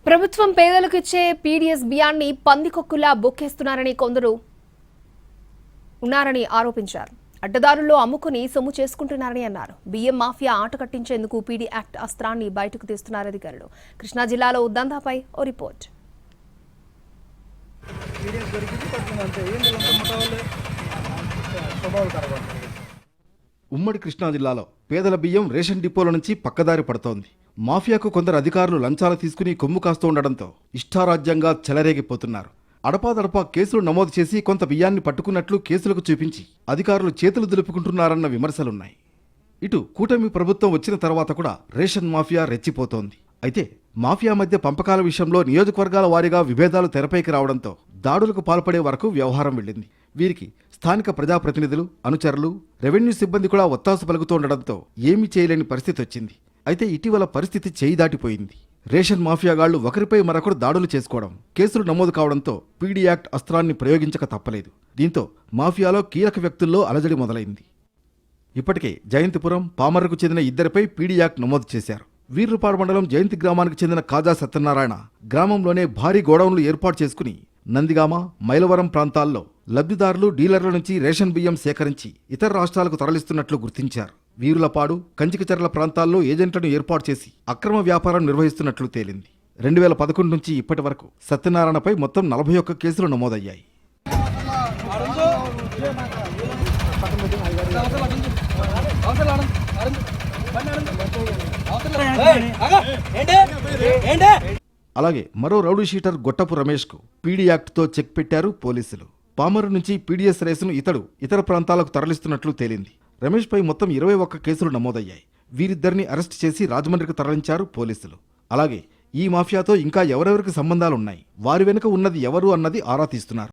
ప్రభుత్వం పేదలకు ఇచ్చే పీడీఎస్ బియ్యాన్ని పందికొక్కులా బొక్కేస్తున్నారని కొందరు ఉన్నారని ఆరోపించారు. అడ్డదారుల్లో అమ్ముకుని సొమ్ము చేసుకుంటున్నారని అన్నారు. బియ్యం మాఫియా ఆట కట్టించేందుకు పీడీ యాక్ట్ అస్త్రాన్ని బయటకు తీస్తున్నారు అధికారులు. కృష్ణా జిల్లాలో ఉదంతాపై ఓ రిపోర్ట్. ఉమ్మడి కృష్ణా జిల్లాలో పేదల బియ్యం రేషన్ డిపోల నుంచి పక్కదారి పడుతోంది. మాఫియాకు కొందరు అధికారులు లంచాలు తీసుకుని కొమ్ము కాస్తూ ఉండడంతో ఇష్టారాజ్యంగా చెలరేగిపోతున్నారు. అడపాదడపా కేసులు నమోదు చేసి కొంత బియ్యాన్ని పట్టుకున్నట్లు కేసులకు చూపించి అధికారులు చేతులు దులుపుకుంటున్నారన్న విమర్శలున్నాయి. ఇటు కూటమి ప్రభుత్వం వచ్చిన తర్వాత కూడా రేషన్ మాఫియా రెచ్చిపోతోంది. అయితే మాఫియా మధ్య పంపకాల విషయంలో నియోజకవర్గాల వారీగా విభేదాలు తెరపైకి రావడంతో దాడులకు పాల్పడే వరకు వ్యవహారం వెళ్ళింది. వీరికి స్థానిక ప్రజాప్రతినిధులు, అనుచరులు, రెవెన్యూ సిబ్బంది కూడా ఒత్తాసు పలుకుతుండడంతో ఏమీ చేయలేని పరిస్థితి వచ్చింది. అయితే ఇటీవల పరిస్థితి చేయి దాటిపోయింది. రేషన్ మాఫియాగాళ్లు ఒకరిపై మరొకరు దాడులు చేసుకోవడం, కేసులు నమోదు కావడంతో పీడీ యాక్ట్ అస్త్రాన్ని ప్రయోగించక తప్పలేదు. దీంతో మాఫియాలో కీలక వ్యక్తుల్లో అలజడి మొదలైంది. ఇప్పటికే జయంతిపురం, పామర్రకు చెందిన ఇద్దరిపై పీడీ యాక్ట్ నమోదు చేశారు. వీర్లపాడు మండలం జయంతి గ్రామానికి చెందిన కాజా సత్యనారాయణ గ్రామంలోనే భారీ గోడౌన్లు ఏర్పాటు చేసుకుని నందిగామ, మైలవరం ప్రాంతాల్లో లబ్ధిదారులు, డీలర్ల నుంచి రేషన్ బియ్యం సేకరించి ఇతర రాష్ట్రాలకు తరలిస్తున్నట్లు గుర్తించారు. వీరులపాడు, కంచికచర్ల ప్రాంతాల్లో ఏజెంట్లను ఏర్పాటు చేసి అక్రమ వ్యాపారం నిర్వహిస్తున్నట్లు తేలింది. 2011 నుంచి ఇప్పటి వరకు సత్యనారాయణపై మొత్తం 41 కేసులు నమోదయ్యాయి. అలాగే మరో రౌడీ షీటర్ గొట్టపు రమేష్కు పీడీ యాక్ట్తో చెక్ పెట్టారు పోలీసులు. పామరు నుంచి పీడీఎస్ రేసును ఇతర ప్రాంతాలకు తరలిస్తున్నట్లు తేలింది. రమేష్పై మొత్తం 21 కేసులు నమోదయ్యాయి. వీరిద్దరిని అరెస్ట్ చేసి రాజమండ్రికి తరలించారు పోలీసులు. అలాగే ఈ మాఫియాతో ఇంకా ఎవరెవరికి సంబంధాలున్నాయి, వారి వెనుక ఉన్నది ఎవరు అన్నది ఆరా తీస్తున్నారు.